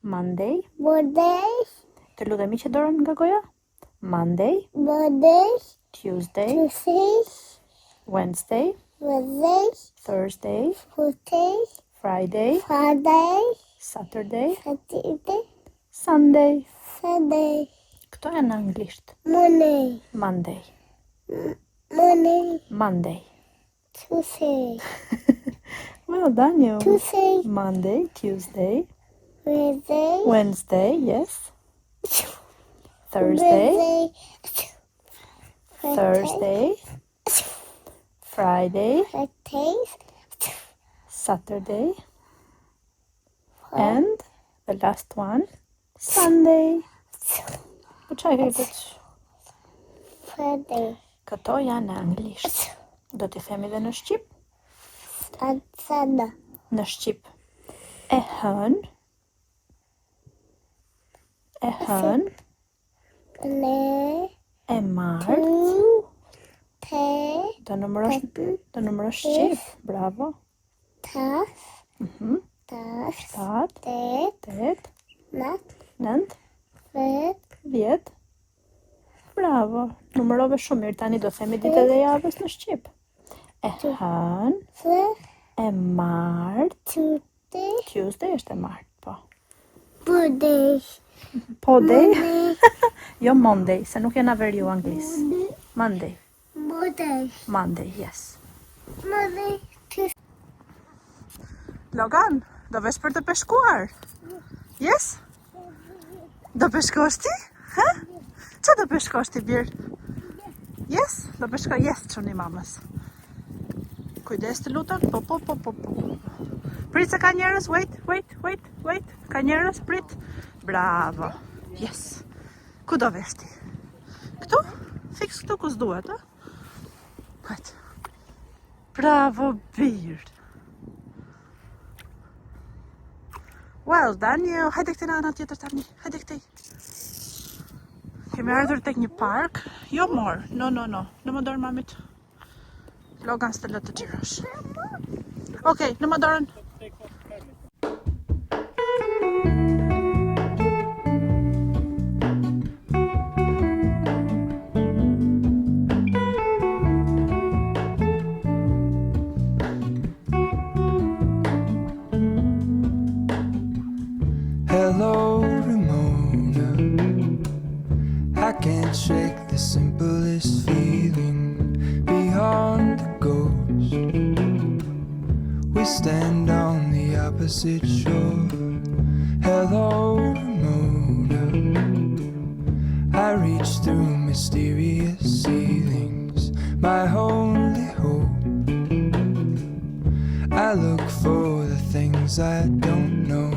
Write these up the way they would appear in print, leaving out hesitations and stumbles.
Monday. Monday. Të ludhemi që dorën nga goja. Monday. Monday. Tuesday. Tuesday. Wednesday. Wednesday. Thursday. Thursday. Friday. Friday. Saturday. Saturday. Sunday. Sunday. Këto janë në anglisht. Monday. Monday. Monday. Monday. Tuesday. Well done, you. Tuesday. Monday, Tuesday, Wednesday. Wednesday, yes. Thursday, Thursday, Friday, Saturday, and the last one, Sunday. Po çaj ke këtë? Friday. Këto janë në anglisht. Do t'i themi dhe në shqip? Sana. Në shqip. E hën. E hën. Ne. E martë. Te. Do numërosh shqip. Bravo. Tas. Tas. Tat. Tet. Nat. Nënt. Vet. 10. Bravo. Numërove shumë mirë. Tani do themi ditë dhe javës në shqip. E hën. E martë. Tuesday është e martë, po. Monday. Po day? Jo Monday, se nuk jena veri u anglis. Monday. Monday. Monday, yes. Monday. Logan, do vesh për të peshkuar? Yes? Do peshkosh ti? Ha? Qa do peshkosh ti, birë? Yes? Do peshko, yes, qëni mamës. Kujdes të lutem, po. Prit se ka njerës, wait. Ka njerës, prit. Bravo. Yes. Ku do vesh ti? Këtu? Fix këtu ku s'duhet, a? Wait. Bravo, birë. Well done, you. Hajde këti në anë tjetër tani. Hajde këti. Kemi ardhur tek një park. Jo more. No. Në më dorë mamit. Logan s'të lë të gjirosh. Okej, në më dorën. Hello, Ramona. I can't shake the simplest feeling beyond the ghost. We stand on the opposite shore. Hello, Ramona. I reach through mysterious ceilings, my only hope. I look for the things I don't know.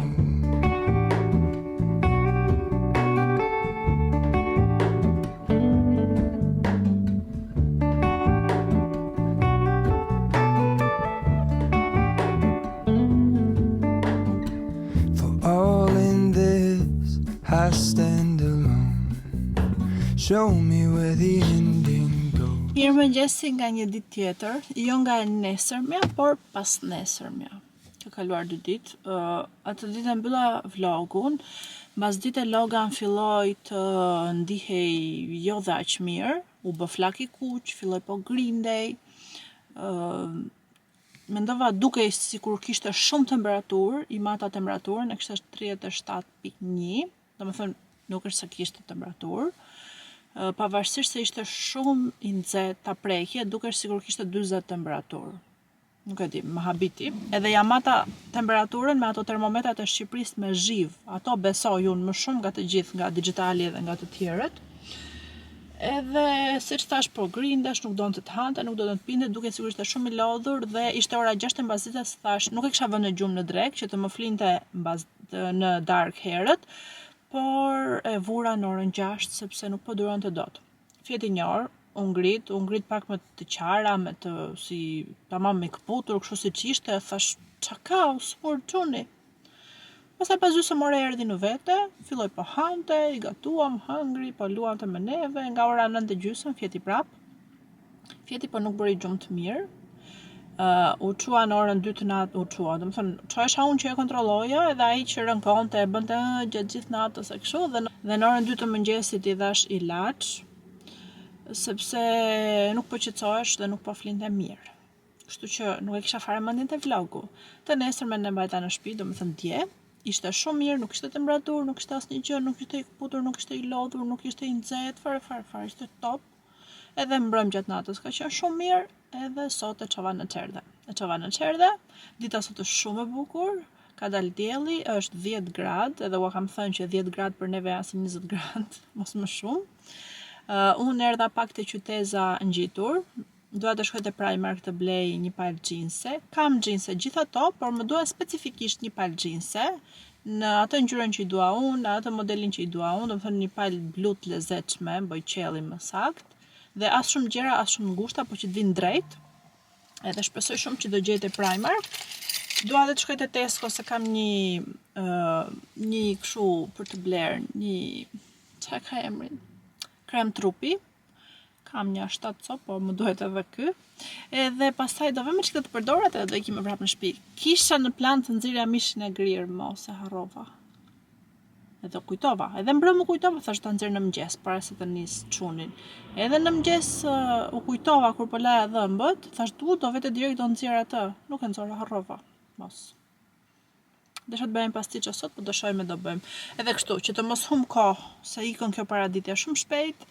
I stand alone. Show me where the ending goes. Mirëmëngjesi nga një ditë tjetër, jo nga e nesërmja, por pas nesërmja. Ka kaluar 2 ditë. Atë ditë mbylla vlogun, mbas dite Logan filloi të ndihej jo dhe aq mirë, u bë flak i kuq, filloi po grindej. Mendova dukej sikur kishte shumë temperaturë, i mata temperaturën, e kishte 37.1. Domethënë nuk është se kishte temperaturë, pavarësisht se ishte shumë i nxehtë, ta prekje, dukesh sikur kishte 40 temperaturë. Nuk e di, më habiti. Edhe ja mata temperaturën me ato termometrat e Shqipërisë me zhiv. Ato besoj unë më shumë nga të gjithë, nga digjitali dhe nga të tjerët. Edhe siç thash, po grindesh, nuk donte të hante, nuk donte të pinte, duke sikur ishte shumë i lodhur dhe ishte ora 6 mbas ditës, thash, nuk e kisha vënë në gjumë në drek që të më flinte mbas në darkë herët. Por e vura në orën 6 sepse nuk po duronte dot. Fjeti një orë, u ngrit pak me të qara, me të si tamam me këputur, kështu siç ishte, thash, ç'a ka, smur çuni. Pastaj pas gjysmë ore erdhi në vete, filloi po hante, i gatuam, hungry, po luante me neve, nga ora 9:30 fjeti prap. Fjeti po nuk bëri gjumë të mirë. u çua në orën 2 të natë, u çua. Do të thënë, çohesha unë që e kontrolloja edhe ai që rënkonte e bënte gjatë gjithë natës e kështu dhe në orën 2 të mëngjesit i dhash ilaç sepse nuk po qetësohesh dhe nuk po flinte mirë. Kështu që nuk e kisha fare mendjen te vlogu. Të nesërmen ne mbajta në shtëpi, domethënë dje, ishte shumë mirë, nuk ishte temperaturë, nuk ishte asnjë gjë, nuk ishte i kputur, nuk ishte i lodhur, nuk ishte i nxehtë, fare, ishte top. Edhe mbrëm gjatë natës ka qenë shumë mirë, edhe sot e çova në çerdhe. Dita sot është shumë e bukur, ka dalë dielli, është 10 gradë, edhe ua kam thënë që 10 gradë për neve janë si 20 gradë, mos më shumë. Unë erdha pak te qyteza ngjitur, dua të shkoj te Primark të blej një palë xhinse. Kam xhinse gjithë ato, por më dua specifikisht një palë xhinse në atë ngjyrën që i dua unë, në atë modelin që i dua unë, domethënë një palë blu të lezetshme, bojqelli më saktë. Dhe as shumë gjera, as shumë ngushta, por që të vinë drejt. Edhe shpresoj shumë që do gjej te Primark. Dua edhe të shkoj te Tesco se kam një kështu për të bler, çfarë ka emrin? Krem trupi. Kam një 7 copë, po më duhet edhe ky. Edhe pastaj do vëmë çka të përdorat edhe do ikim prapë në shtëpi. Kisha në plan të nxirja mishin e grirë, mos e harrova. Edhe kujtova, edhe mbrëm u kujtova, thash ta nxjerr në mëngjes para se të nis çunin. Edhe në mëngjes u kujtova kur po laja dhëmbët, thash do vete direkt do nxjerr atë. Nuk e nxora, harrova. Mos. Desha të bëjmë pasticë sot, po do shohim do bëjmë. Edhe kështu, që të mos hum kohë, se ikën kjo paraditja shumë shpejt,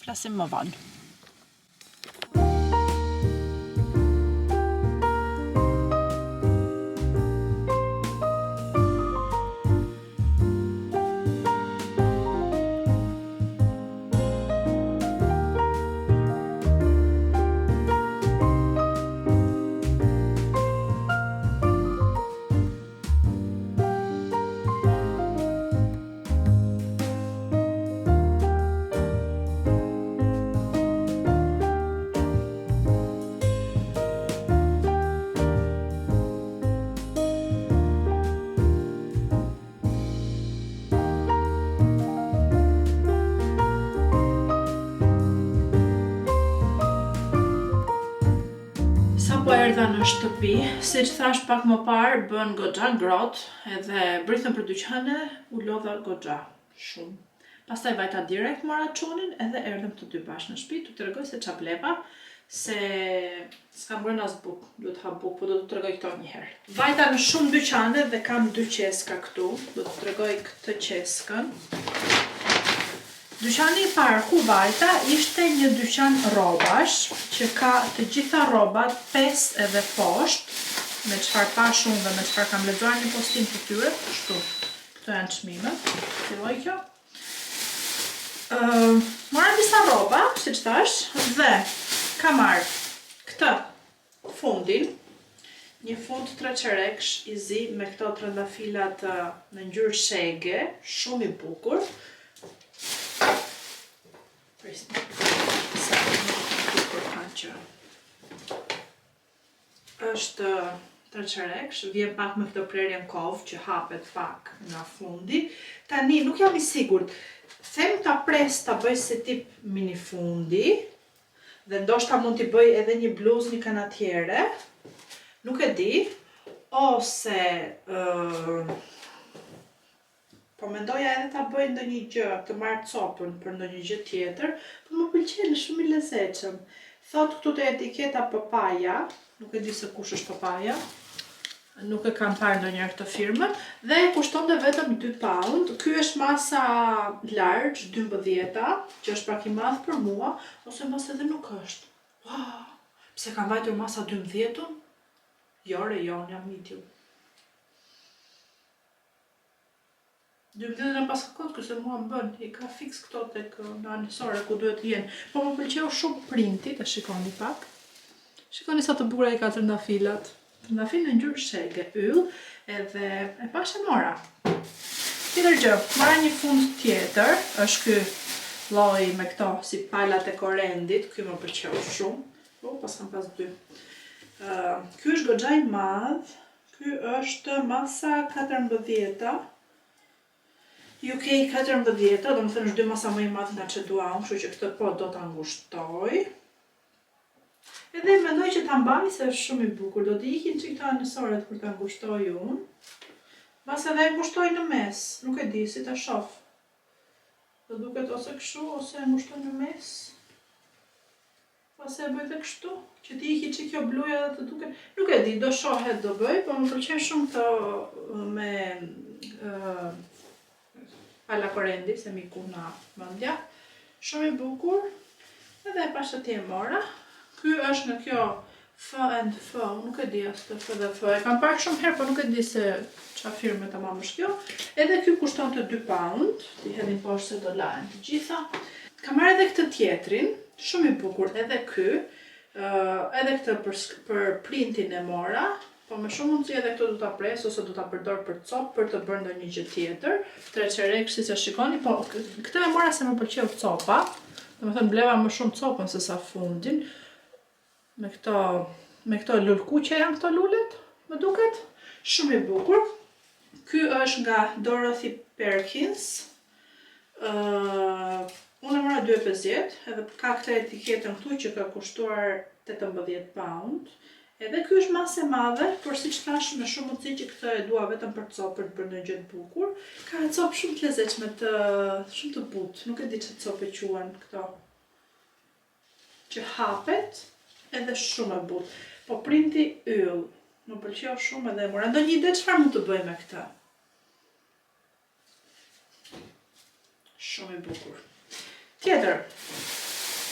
flasim më vonë. Po erdha në shtëpi, si që thash pak më parë, bën goxha ngrohtë, edhe britëm për dyqane, u lodha goxha shumë. Pastaj vajta direkt mora çunin, edhe erdhëm të dy bashkë në shtëpi, t'u tregoj se ç'a bleva, se s'kam bërë as buk, duhet ha buk, po do t'u tregoj këto një herë. Vajta në shumë dyqane dhe kam 2 qeska këtu, do t'u tregoj këtë qeskën. Dyqani i parë ku vajta ishte një dyqan rrobash që ka të gjitha rrobat 5 edhe poshtë, me çfarë pash unë dhe me çfarë kam lexuar një postim të tyre, kështu. Këto janë çmimet. Filloi kjo. Mora disa rroba, siç thash, dhe kam marrë këtë fundin, një fund 3 çereksh i zi me këto trëndafilat në ngjyrë shege, shumë i bukur. Është 3 çereksh, vjen pak me këtë prerjen kovë që hapet pak nga fundi. Tani nuk jam i sigurt. Them ta pres ta bëj si tip mini fundi dhe ndoshta mund t'i bëj edhe një bluzë një kanatiere. Nuk e di, ose po mendoja edhe ta bëj ndonjë gjë, të marr copën për ndonjë gjë tjetër, por më pëlqen, shumë i lezetshëm. Thot këtu te etiketa papaja, nuk e di se kush është papaja, nuk e kam parë ndonjëherë këtë firmën, dhe kushtonte vetëm 2 pound. Ky është masa large, 12, që është pak i madh për mua, ose mos edhe nuk është. Wow, pse kam vajtur masa 12-un? Jo, jam medium. 12 në pas kohë, këse mua më bën, i ka fix këto tek në anisore ku duhet të jenë. Po më pëlqeu shumë printi, të shikoni pak. Shikoni sa të bukura i ka trëndafilat. Trëndafil në ngjyrë shege, yll, edhe e pash e mora. Tjetër gjë, mora një fund tjetër, është ky lloji me këto si palat e korrendit, ky më pëlqeu shumë. Pas kam pas 2. Ky është goxha i madh, ky është masa 14. UK 14, do më thënë është 2 masa më i madh nga që dua unë, kështu që këtë po do ta ngushtoj. Edhe mendoj që ta mbaj se është shumë i bukur. Do t'i ikin që këta anësoret kur ta ngushtoj unë. Mas edhe e ngushtoj në mes, nuk e di si ta shoh. Do duket ose kështu, ose e ngushtoj në mes. Pas e bëj dhe kështu, që t'i iki që kjo bluja dhe të duket. Nuk e di, do shohet do bëj, po më pëlqen shumë këto me pala korendi, se mi ku na mëndja. Shumë i bukur. Edhe pas që ti e mora. Ky është në kjo F&F, nuk e di as të F dhe F. E kam parë shumë herë, po nuk e di se qa firme ta mamë është kjo. Edhe ky kushton të 2 pound, ti hedhin poshtë se do lahen të gjitha. Kam marrë edhe këtë tjetrin, shumë i bukur, edhe ky, edhe këtë për printin e mora, po me shumë mundësi edhe këto do ta pres ose do ta përdor për copë për të bërë ndonjë gjë tjetër. 3 çerek si që shikoni, po këtë e mora se më pëlqeu copa. Domethënë bleva më shumë copën se sa fundin. Me këto lulkuqe janë këto lulet, më duket. Shumë i bukur. Ky është nga Dorothy Perkins. Unë e mora 2,50, edhe ka këtë etiketën këtu që ka kushtuar 18 pound. Edhe ky është masë e madhe, por siç thash me shumë mundësi që këtë e dua vetëm për copë, për të bërë ndonjë gjë të bukur. Ka copë shumë të lezetshme, shumë të butë, nuk e di çfarë copë quhen këto. Që hapet, edhe shumë e butë. Po printi yll, më pëlqeu shumë edhe e mora. Ndonjë ide çfarë mund të bëj me këtë? Shumë i bukur. Tjetër,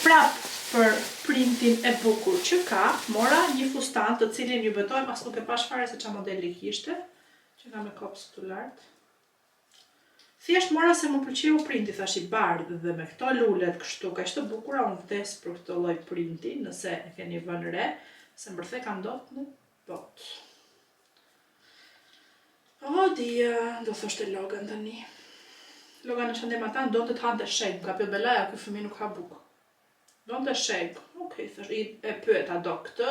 prap për printin e bukur që ka, mora një fustan të cilin ju betoj, mas nuk e pash fare se qa modeli kishte, që nga me kopës këtu lartë. Thjesht mora se më pëlqeu printi, thash i bardhë dhe me këto lulet kështu, ka ishte bukura, unë vdes për këto lloj printi, nëse e keni vënë re, se mbërthe ka ndodhur në botë. O dia, do thoshte Logan tani. Logan në shëndim ata ndonë të hante shejk, ka pjo belaja, këj fëmi nuk ha bukë. Ndonë të shejk, okej, thash, e pyeta do këtë,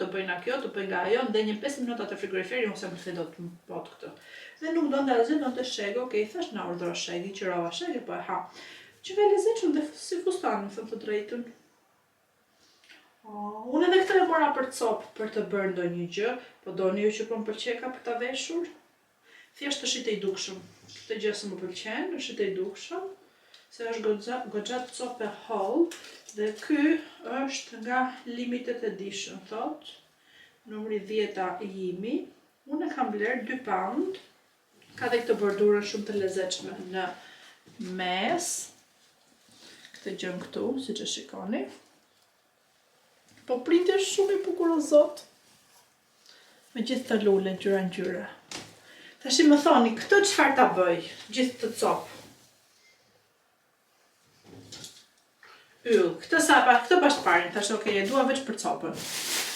të bëjna kjo, të bëjnë nga ajo, ndenjë 5 minuta të frigoriferi, unë se më të do të botë këtë. Dhe nuk do ndërëzit, do të shejk, okej, thash, na urdhro shejk, i qërova shejk, po e ha. Që ve lezeqën dhe si fustanë, më thëmë të drejtën. Unë edhe këtë e mora për copë, për të bërë ndonjë gjë, po doni ju që po më pëlqeka për ta veshur. Thjesht është i dukshëm. Këtë gjë që më pëlqen, është i dukshëm, se është goxhat copë hall, dhe ky është nga limited edition, thot, numri 10 i imi. Unë e kam bler 2 pound, ka dhe këtë bordurën shumë të lezetshme në mes, këtë gjën këtu, si që shikoni. Po printi është shumë i bukur o zot, me gjithë të lule, ngjyra. Tash më thoni, këtë çfarë ta bëj, gjithë të copë? Yll, këtë bashkëparin, tash okej, e dua veç për copën.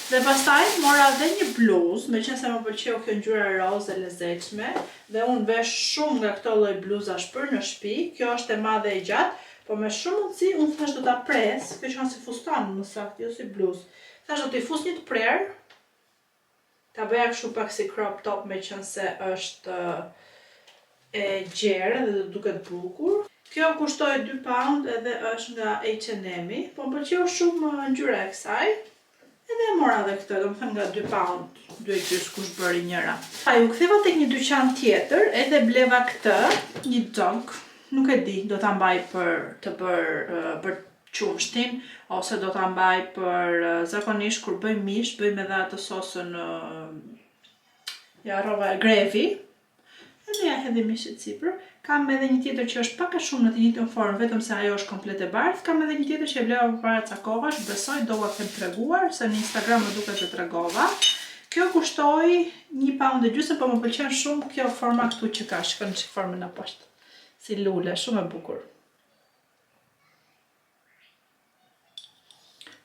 Dhe pastaj mora dhe një bluzë, me qenë se më pëlqeu kjo ngjyra roz e lezetshme, dhe unë vesh shumë nga këto lloj bluzash për në shtëpi, kjo është e madhe e gjatë, po me shumë mundësi unë thash do ta pres, kjo që si fustan më saktë, jo si bluzë. Thash do t'i fus një të prerë, ta bëja kështu pak si crop top me qenë se është e gjerë dhe do duket bukur. Kjo kushtoi 2 pound edhe është nga H&M-i, po më pëlqeu shumë ngjyra e kësaj. Edhe e mora dhe këtë, do më thëmë nga 2 pound, 2,5 kush bëri njëra. U ktheva tek një dyqan tjetër, edhe bleva këtë, një dog, nuk e di, do ta mbaj për qumshtin, ose do ta mbaj për zakonisht kur bëj mish, bëjmë edhe atë sosën grevi, edhe ja hedhi mishit sipër. Kam edhe një tjetër që është pak a shumë në të njëjtën formë, vetëm se ajo është komplet e bardhë. Kam edhe një tjetër që e bleva përpara ca kohash, besoj do ua kem treguar, se në Instagram më duket e tregova. Kjo kushtoi 1,5 pound, po më pëlqen shumë kjo forma këtu që ka, shikoni që formën në poshtë. Si lule, shumë e bukur.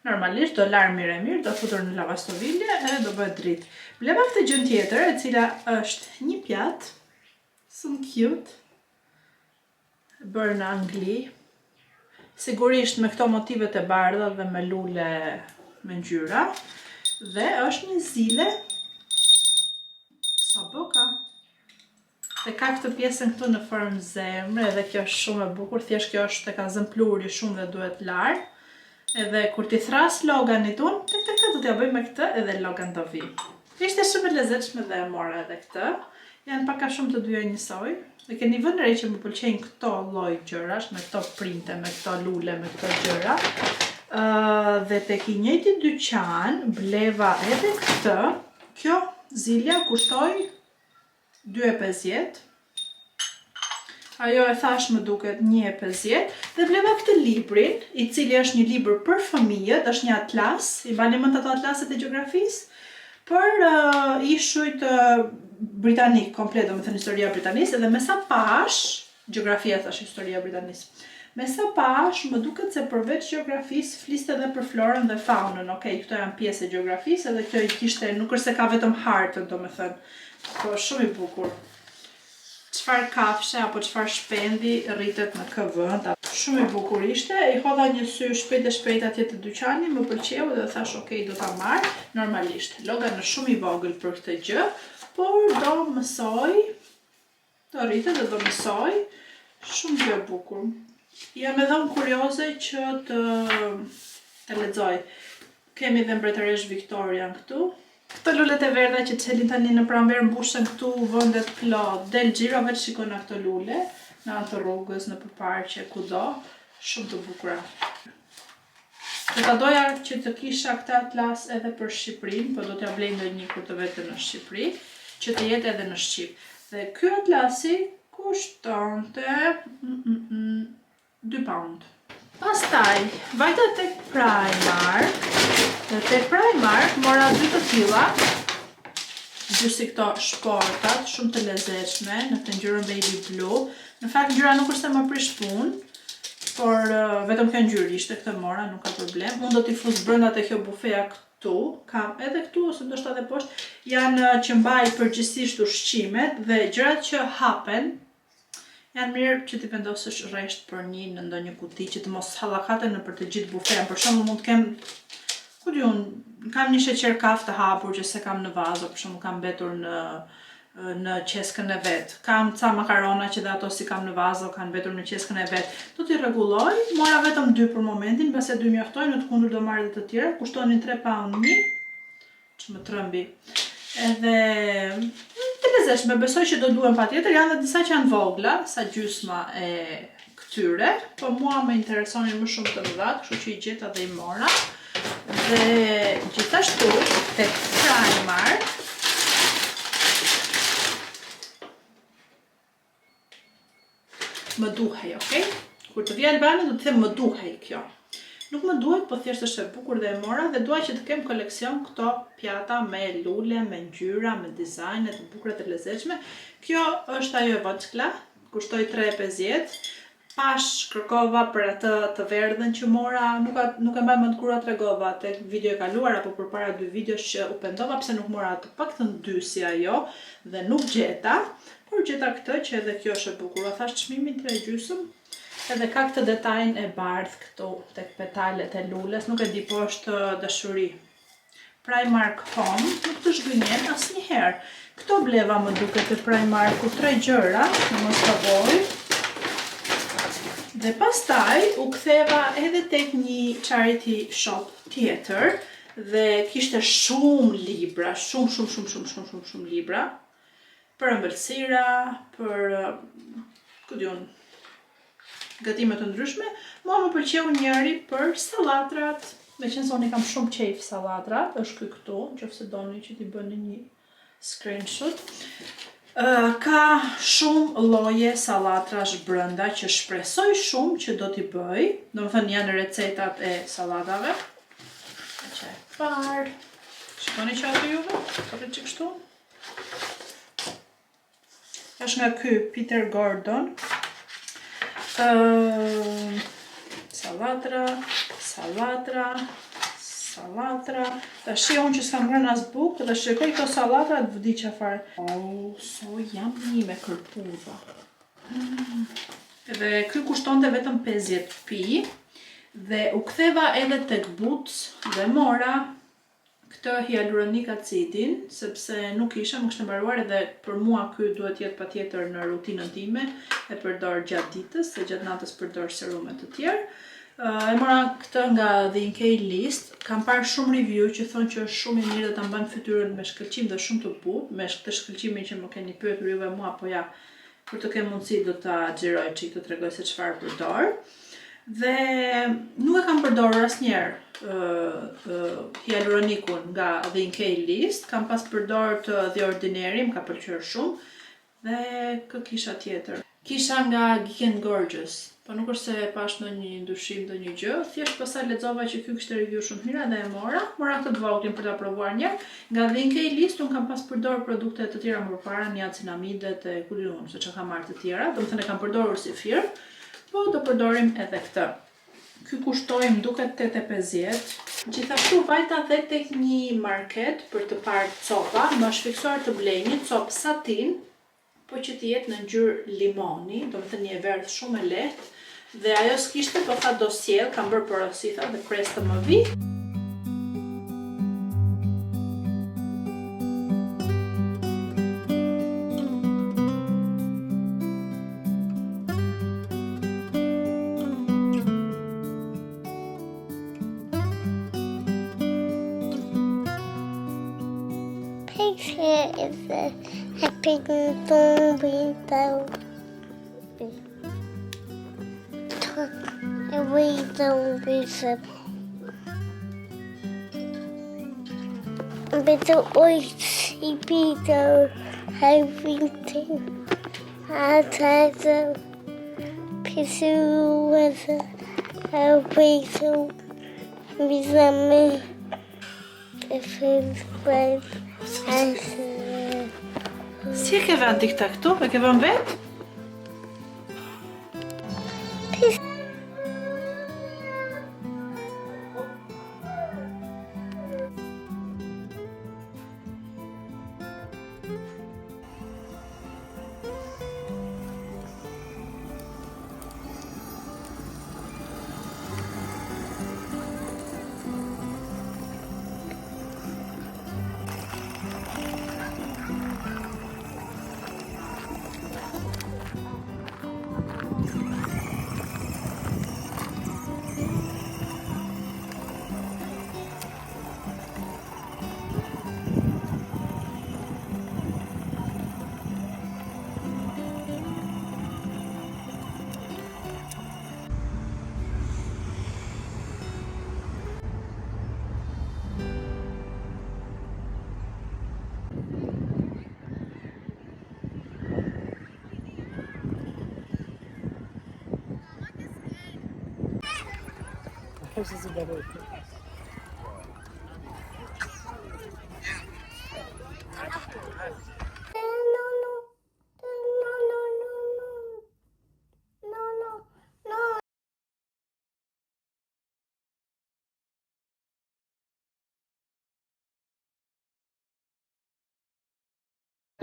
Normalisht do larë mirë, do futur në lavastovilje edhe do bëhet dritë. Bleva këtë gjën tjetër, e cila është një pjatë, shumë cute, bërë në Angli. Sigurisht me këto motivet e bardha dhe me lule me ngjyra. Dhe është një zile, sa boka. Dhe ka këtë pjesën këtu në formë zemre, edhe kjo është shumë e bukur, thjesht kjo është e ka zëmpluri shumë dhe duhet larë. Edhe kur ti thras loganit unë, tek do t'ja bëj me këtë edhe logan do vi. Ishte shumë e lezetshme dhe e mora edhe këtë. Janë pak a shumë të dyja njësoj. Dhe keni vënë re që më pëlqejnë këto lloj gjërash, me këto printe, me këto lule, me këto gjëra. Dhe tek i njëjti dyqan bleva edhe këtë. Kjo zilja kushtoi 2,50. Ajo e thash më duket 1,50 dhe bleva këtë librin, i cili është një libër për fëmijët, është një atlas, i bani mend ato atlaset e gjeografisë, për ishujt britanik, komplet, do me thënë historia britanisë, edhe me sa pash, gjeografia thash historia britanisë, me sa pash, më duket se përveç gjeografisë, fliste edhe për florën dhe faunën, okej, këto janë pjesë e gjeografisë, edhe kjo i kishte, nuk është se ka vetëm hartën, do me thënë, po shumë i bukur. Çfarë kafshe apo çfarë shpendi rritet në kë vend. Shumë i bukur ishte, i hodha një sy shpejt atje te dyqani, më pëlqeu dhe thash okay, do ta marr normalisht. Logan është shumë i vogël për këtë gjë, por do mësoj, do rritet dhe do mësoj, shumë gjë e bukur. Jam edhe unë kurioze që të lexoj. Kemi dhe mbretëresh Victorian këtu. Këto lulet e verdha që çelin tani në pranverë mbushen këtu vendet plot. Del xhiro veç shikon na këto lule, në anë të rrugës, në përparqe, kudo, shumë të bukura. Do ta doja që të kisha këtë atlas edhe për Shqipërinë, po do t'ja blej ndonjë kur të vete në Shqipëri, që të jetë edhe në Shqip. Dhe ky atlasi kushtonte 2 pound. Pastaj, vajta tek Primark. Dhe tek Primark mora 2 të tilla, gjysi këto shportat, shumë të lezetshme, në këtë ngjyrën baby blue. Në fakt ngjyra nuk është se më prish punë, por vetëm kjo ngjyrë ishte, këtë mora, nuk ka problem. Unë do t'i fus brenda te kjo bufeja këtu, kam edhe këtu ose ndoshta edhe poshtë, janë që mbaj përgjithsisht ushqimet dhe gjërat që hapen. Janë mirë që ti vendosësh rresht për një në ndonjë kuti që të mos hallakaten në për të gjithë bufeën. Për shembull mund të kem, ku di unë, kam një sheqer kafë të hapur që se kam në vazo, për shembull kam mbetur në qeskën e vet. Kam ca makarona që dhe ato si kam në vazo kanë mbetur në qeskën e vet. Do t'i rregulloj, mora vetëm 2 për momentin, mbase 2 mjaftojnë, në të kundërt do marr edhe të tjera, kushtonin 3 pound një, që më trembi. Edhe të lezetshme, besoj që do duhen patjetër, janë dhe disa që janë vogla, sa gjysma e këtyre, po mua më interesonin më shumë të mëdha, kështu që i gjeta dhe i mora. Dhe gjithashtu tek Primark më duhej, okay? Kur të vi Albania do të them më duhej kjo. Nuk më duhet, po thjesht është e bukur dhe e mora dhe dua që të kem koleksion këto pjata me lule, me ngjyra, me dizajne të bukura të lezetshme. Kjo është ajo e vockla, kushtoi 3,50. Pash kërkova për atë të verdhën që mora, nuk e mbaj mend kur tregova tek video e kaluar apo përpara 2 videosh që u pendova pse nuk mora të paktën 2 si ajo dhe nuk gjeta, por gjeta këtë që edhe kjo është e bukur. Thash çmimin 3,5. Edhe ka këtë detajn e bardh këtu tek petalet e lules, nuk e di po është dashuri. Primark Home, nuk të zhgënjen asnjëherë. Këto bleva më duket e Primarku, 3 gjëra, në mos gaboj. Dhe pastaj u ktheva edhe tek një charity shop tjetër dhe kishte shumë libra, shumë libra për ëmbëlsira, për gatimet të ndryshme. Mua më pëlqeu njëri për sallatrat, meqense unë kam shumë qejf sallatrat, është ky këtu, nëse doni që t'i bëni një screenshot. Ka shumë lloje sallatrash brenda që shpresoj shumë që do t'i bëj. Domethënë janë recetat e sallatave. Që e parë. Shikoni që aty juve, atë që kështu. Është nga ky Peter Gordon. Salatra. Tash unë që s'kam ngrënë as bukë dhe shikoj këto sallatra të vdiqa fare. So jam një me kërpudha. Dhe ky kushtonte vetëm 50p dhe u ktheva edhe tek Boots dhe mora këtë hyaluronik acidin, sepse nuk isha, më kishte mbaruar edhe për mua ky duhet jetë patjetër në rutinën time, e përdor gjatë ditës, se gjatë natës përdor serume të tjerë. E mora këtë nga The UK List. Kam parë shumë review që thonë që është shumë i mirë dhe ta mban fytyrën me shkëlqim dhe shumë të butë, me këtë shkëlqimin që më keni pyetur juve mua, po ja, kur të kem mundësi do ta xhiroj çik të tregoj se çfarë përdor. Dhe nuk e kam përdorur asnjëherë hyaluronikun nga The UK List. Kam pas përdorur të The Ordinary, më ka pëlqyer shumë. Dhe kë kisha tjetër? Kisha nga Geek & Gorgeous, po nuk është se pash ndonjë ndyshim ndonjë gjë, thjesht pastaj lexova që ky kishte review shumë mira dhe e mora këtë të vogëlin për ta provuar një. Nga The UK List un kam pas përdorur produkte të tjera më përpara, niacinamidet e ku diun se çka kam marrë të tjera, domethënë e kam përdorur si firmë, po do përdorim edhe këtë. Ky kushtoi më duket 8.50. Gjithashtu vajta dhe tek një market për të parë copa, më është fiksuar të blej një copë satin, po që të jetë në ngjyrë limoni, domethënë një verdh shumë e lehtë, dhe ajo s'kishte, po tha do sjell, kam bërë porositha dhe pres të më vi. Picture is a pig zombie though. We zombies with the oily pizza, everything outside the pizza with a pizza with a me. If it's right. Si e ke vënë ti këta këtu? E ke vënë vetë?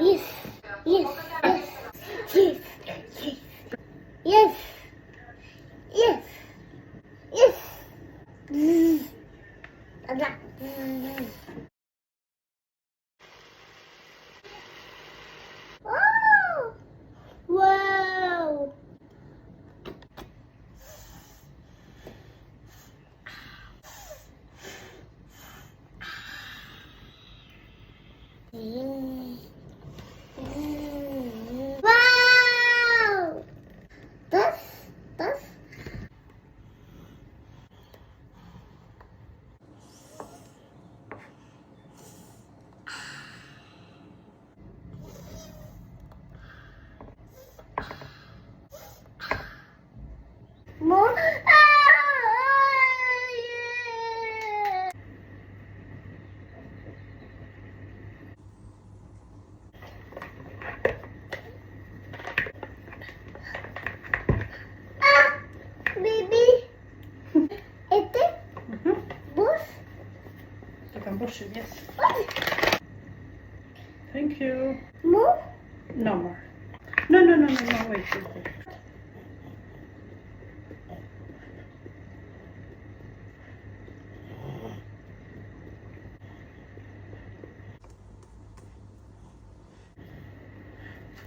Yes, yes, yes, yes, yes, yes, yes, yes. Oh! Wow! Wow! Das. More. Yeah. Baby. Este. Bus. You can push it, yes. Thank you. More. No more. No, wait.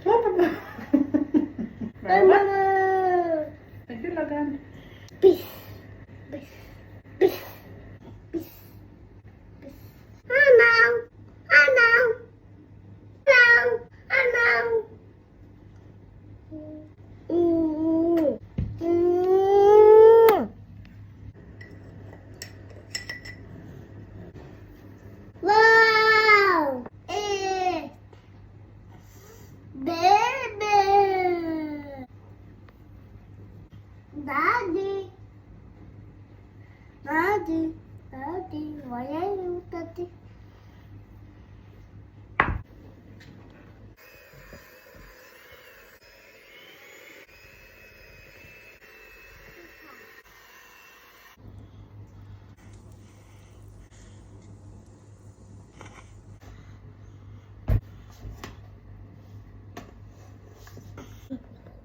Mama. Thank you, Logan. Peace. Daddy, why are you daddy?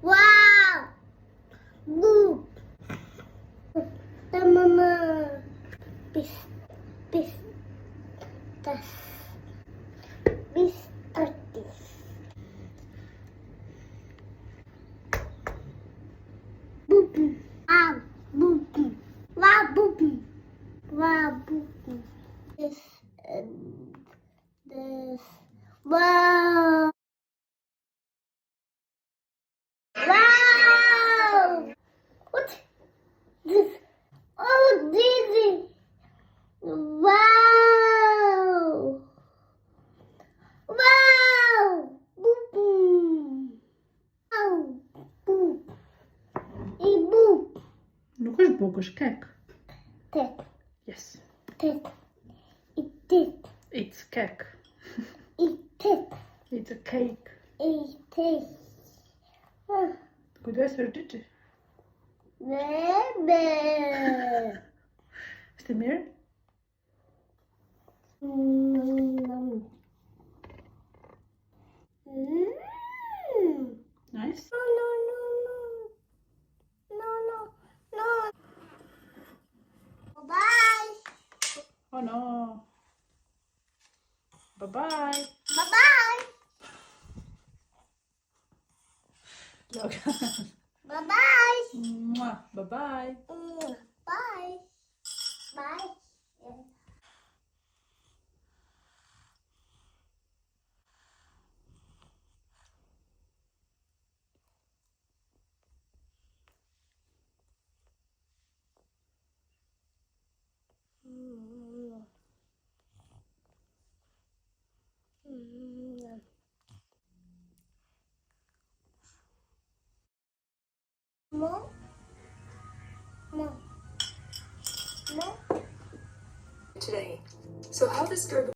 Wow! Boop! The mama. Bis. Das. Bis. Boopy. Ah, boopy. Wow, boopy. Wow, boopy. This. Wow. Wow! What? This? Oh, Dizzy! Wow! Wow! Boop! Wow! Boop! E boop! Nuk është buk, është kek. Tet, Yes. tet. E tet. It's cake. E tet. It's a cake. E tet. Kujdes për ty. Bebe. Është mirë? Nice. No. Bye. Oh no. Bye-bye. Bye. Look. Bye. Mwah. Bye-bye. Bye. Bye. Mom. Today. So how this girl